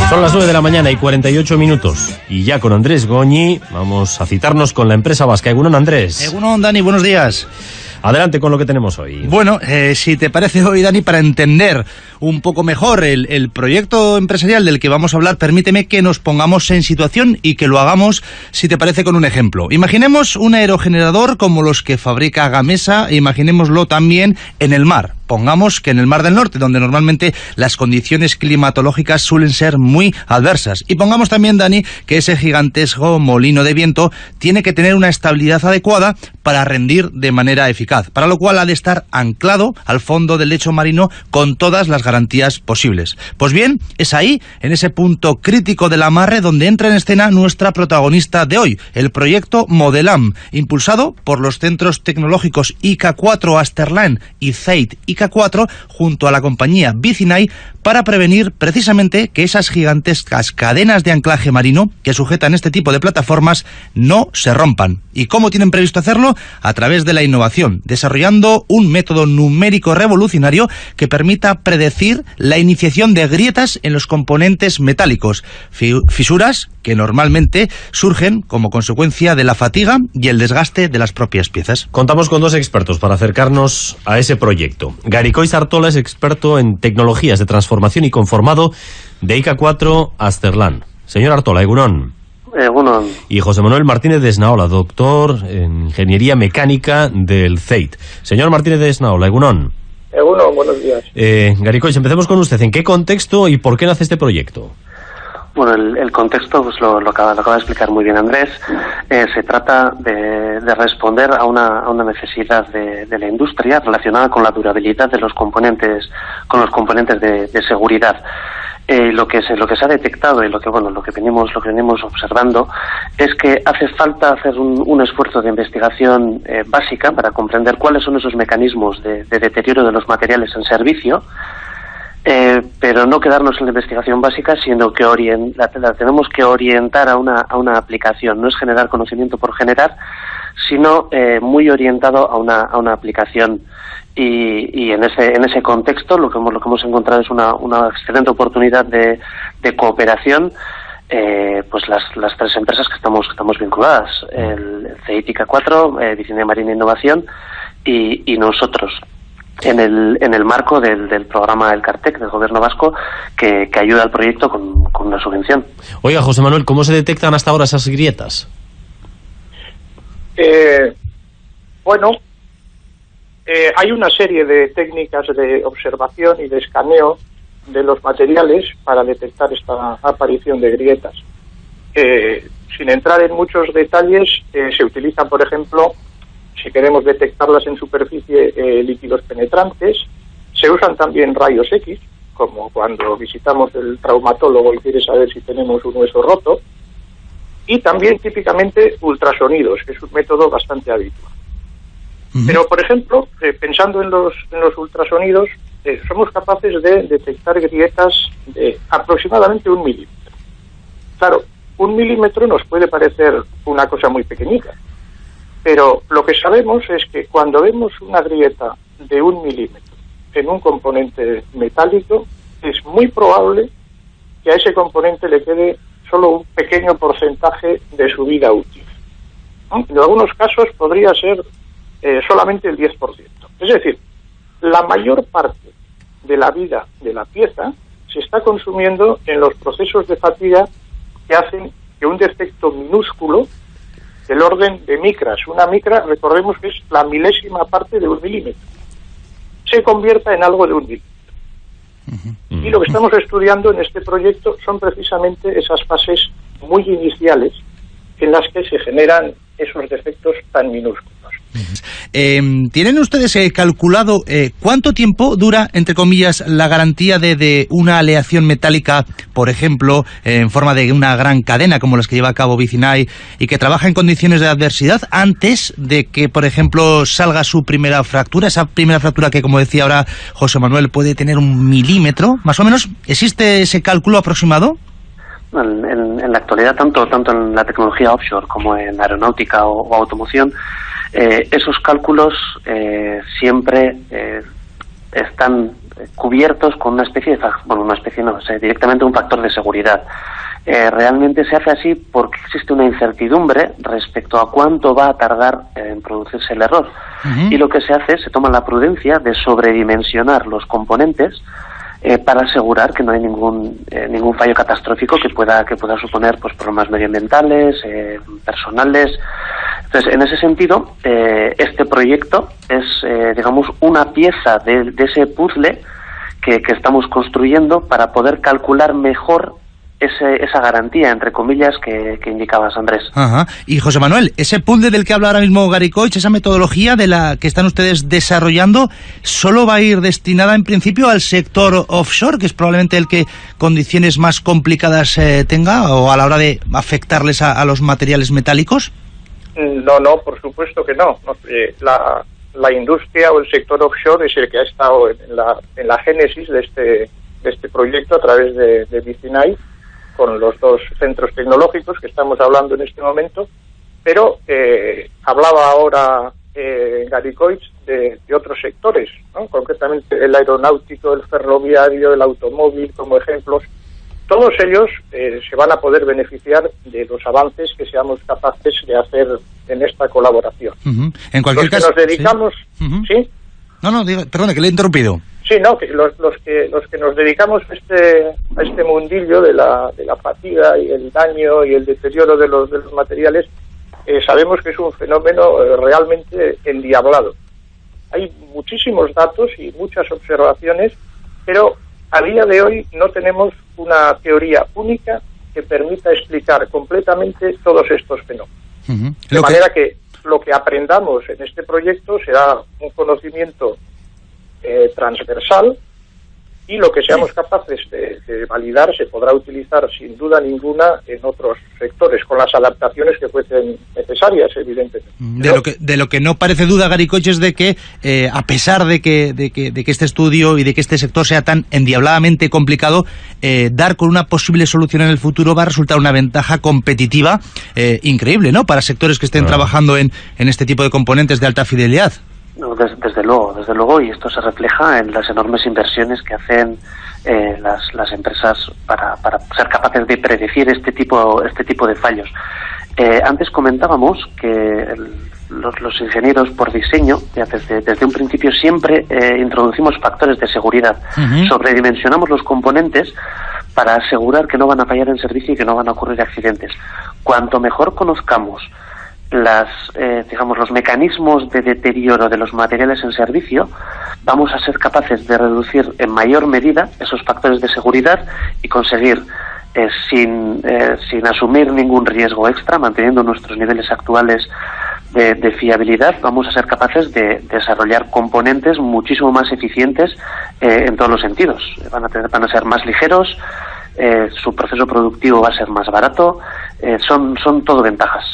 Son las 9 de la mañana y 48 minutos. Y ya con Andrés Goñi vamos a citarnos con la empresa vasca. Egunon, Andrés. Egunon, Dani, buenos días. Adelante con lo que tenemos hoy. Bueno, si te parece hoy, Dani, para entender un poco mejor el proyecto empresarial del que vamos a hablar, permíteme que nos pongamos en situación y que lo hagamos, si te parece, con un ejemplo. Imaginemos un aerogenerador como los que fabrica Gamesa e imaginémoslo también en el mar. Pongamos que en el Mar del Norte, donde normalmente las condiciones climatológicas suelen ser muy adversas. Y pongamos también, Dani, que ese gigantesco molino de viento tiene que tener una estabilidad adecuada para rendir de manera eficaz, para lo cual ha de estar anclado al fondo del lecho marino con todas las garantías posibles. Pues bien, es ahí, en ese punto crítico del amarre, donde entra en escena nuestra protagonista de hoy, el proyecto Modelam, impulsado por los centros tecnológicos IK4 Asterland y CEIT IK4 junto a la compañía Vicinay, para prevenir precisamente que esas gigantescas cadenas de anclaje marino que sujetan este tipo de plataformas no se rompan. ¿Y cómo tienen previsto hacerlo? A través de la innovación, desarrollando un método numérico revolucionario que permita predecir la iniciación de grietas en los componentes metálicos, fisuras que normalmente surgen como consecuencia de la fatiga y el desgaste de las propias piezas. Contamos con dos expertos para acercarnos a ese proyecto. Garicois Artola es experto en tecnologías de transformación y conformado de IK4 Asterland. Señor Artola, egunon. Egunon. Y José Manuel Martínez de Esnaola, doctor en Ingeniería Mecánica del CEIT. Señor Martínez de Esnaola, egunon. Egunon, buenos días. Garicois, empecemos con usted. ¿En qué contexto y por qué nace este proyecto? Bueno, el contexto pues lo acaba de explicar muy bien Andrés. Se trata de responder a una necesidad de la industria relacionada con la durabilidad de los componentes, con los componentes de seguridad. Lo que se ha detectado y lo que venimos observando es que hace falta hacer un esfuerzo de investigación básica para comprender cuáles son esos mecanismos de deterioro de los materiales en servicio. Pero no quedarnos en la investigación básica, sino que la tenemos que orientar a una aplicación. No es generar conocimiento por generar, sino muy orientado a una aplicación. Y en ese contexto lo que hemos encontrado es una excelente oportunidad de cooperación. Pues las tres empresas que estamos vinculadas, el CEIT IK4, Vicinay Marina Innovación y nosotros. En el marco del programa del CARTEC del Gobierno vasco que ayuda al proyecto con una subvención. Oiga, José Manuel, ¿cómo se detectan hasta ahora esas grietas? Hay una serie de técnicas de observación y de escaneo de los materiales para detectar esta aparición de grietas. Sin entrar en muchos detalles, se utilizan, por ejemplo, si queremos detectarlas en superficie, líquidos penetrantes. Se usan también rayos X, como cuando visitamos el traumatólogo y quiere saber si tenemos un hueso roto. Y también típicamente ultrasonidos, que es un método bastante habitual. Pero, por ejemplo, pensando en los ultrasonidos, somos capaces de detectar grietas de aproximadamente 1 milímetro. Claro, 1 milímetro nos puede parecer una cosa muy pequeñita, pero lo que sabemos es que cuando vemos una grieta de 1 milímetro en un componente metálico, es muy probable que a ese componente le quede solo un pequeño porcentaje de su vida útil. En algunos casos podría ser solamente el 10%. Es decir, la mayor parte de la vida de la pieza se está consumiendo en los procesos de fatiga que hacen que un defecto minúsculo del orden de micras, una micra, recordemos que es la milésima parte de 1 milímetro, se convierta en algo de 1 milímetro. Y lo que estamos estudiando en este proyecto son precisamente esas fases muy iniciales en las que se generan esos defectos tan minúsculos. ¿Tienen ustedes calculado cuánto tiempo dura, entre comillas, la garantía de una aleación metálica, por ejemplo, en forma de una gran cadena como las que lleva a cabo Vicinay y que trabaja en condiciones de adversidad, antes de que, por ejemplo, salga su primera fractura? Esa primera fractura que, como decía ahora José Manuel, puede tener 1 milímetro, más o menos. ¿Existe ese cálculo aproximado? En la actualidad, tanto en la tecnología offshore como en aeronáutica o automoción, esos cálculos siempre están cubiertos con una especie de, directamente un factor de seguridad. Realmente se hace así porque existe una incertidumbre respecto a cuánto va a tardar en producirse el error. Y lo que se hace, se toma la prudencia de sobredimensionar los componentes para asegurar que no hay ningún fallo catastrófico que pueda suponer pues problemas medioambientales, personales. Entonces, en ese sentido, este proyecto es, digamos, una pieza de ese puzzle que estamos construyendo para poder calcular mejor esa garantía, entre comillas, que indicabas, Andrés. Ajá. Y José Manuel, ese puzzle del que habla ahora mismo Garicoich, esa metodología de la que están ustedes desarrollando, ¿solo va a ir destinada en principio al sector offshore, que es probablemente el que condiciones más complicadas tenga, o a la hora de afectarles a los materiales metálicos? No, por supuesto que no. La industria o el sector offshore es el que ha estado en la génesis de este proyecto a través de Vicinay, con los dos centros tecnológicos que estamos hablando en este momento, pero hablaba ahora Garicoich de otros sectores, ¿no? Concretamente el aeronáutico, el ferroviario, el automóvil como ejemplos. Todos ellos se van a poder beneficiar de los avances que seamos capaces de hacer en esta colaboración. En cualquier caso, nos dedicamos, ¿sí? No, perdone, que le he interrumpido. Sí, no, que los que nos dedicamos a este mundillo de la fatiga y el daño y el deterioro de los materiales, sabemos que es un fenómeno realmente endiablado. Hay muchísimos datos y muchas observaciones, pero a día de hoy no tenemos una teoría única que permita explicar completamente todos estos fenómenos. De manera que lo que aprendamos en este proyecto será un conocimiento transversal, y lo que seamos capaces de validar se podrá utilizar sin duda ninguna en otros sectores, con las adaptaciones que fuesen necesarias, evidentemente. De lo que no parece duda, Garicoich, es de que a pesar de que este estudio y de que este sector sea tan endiabladamente complicado, dar con una posible solución en el futuro va a resultar una ventaja competitiva increíble, ¿no?, para sectores que estén trabajando en este tipo de componentes de alta fidelidad. No, desde luego, y esto se refleja en las enormes inversiones que hacen las empresas para ser capaces de predecir este tipo de fallos. Antes comentábamos que los ingenieros por diseño, ya desde un principio siempre introducimos factores de seguridad. Sobredimensionamos los componentes para asegurar que no van a fallar en servicio y que no van a ocurrir accidentes. Cuanto mejor conozcamos los mecanismos de deterioro de los materiales en servicio, vamos a ser capaces de reducir en mayor medida esos factores de seguridad y conseguir, sin asumir ningún riesgo extra, manteniendo nuestros niveles actuales de fiabilidad, vamos a ser capaces de desarrollar componentes muchísimo más eficientes en todos los sentidos. Van a ser más ligeros, su proceso productivo va a ser más barato, son todo ventajas.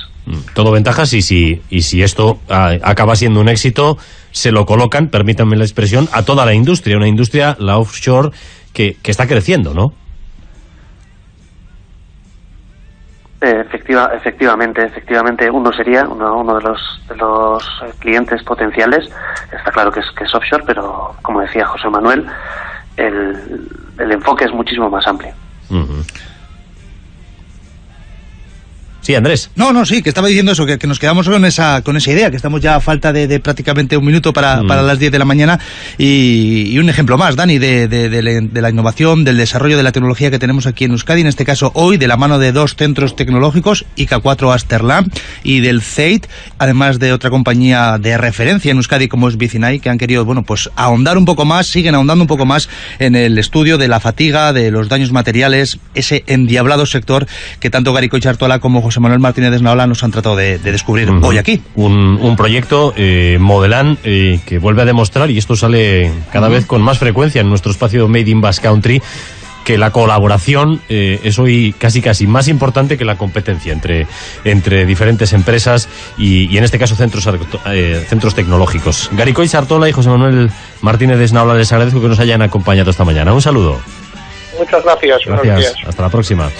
Todo ventajas, y si esto acaba siendo un éxito, se lo colocan, permítanme la expresión, a toda la industria, una industria, la offshore, que está creciendo, ¿no? Efectivamente, uno sería uno de los clientes potenciales. Está claro que es offshore, pero como decía José Manuel, el enfoque es muchísimo más amplio. Sí, Andrés. No, sí, que estaba diciendo eso, que nos quedamos con esa idea, que estamos ya a falta de prácticamente un minuto para las 10 de la mañana, y un ejemplo más, Dani, de la innovación, del desarrollo de la tecnología que tenemos aquí en Euskadi, en este caso hoy, de la mano de dos centros tecnológicos, IK4 Asterlam y del CEIT, además de otra compañía de referencia en Euskadi como es Vicinay, que han querido, ahondar un poco más, siguen ahondando un poco más en el estudio de la fatiga, de los daños materiales, ese endiablado sector que tanto Garicoich Artola como José Manuel Martínez de Esnaola nos han tratado de descubrir hoy aquí. Un proyecto Modelan que vuelve a demostrar, y esto sale cada vez con más frecuencia en nuestro espacio Made in Basque Country, que la colaboración es hoy casi más importante que la competencia entre diferentes empresas y en este caso centros tecnológicos. Garicoich Artola y José Manuel Martínez de Esnaola, les agradezco que nos hayan acompañado esta mañana. Un saludo. Muchas gracias. Gracias. Hasta la próxima.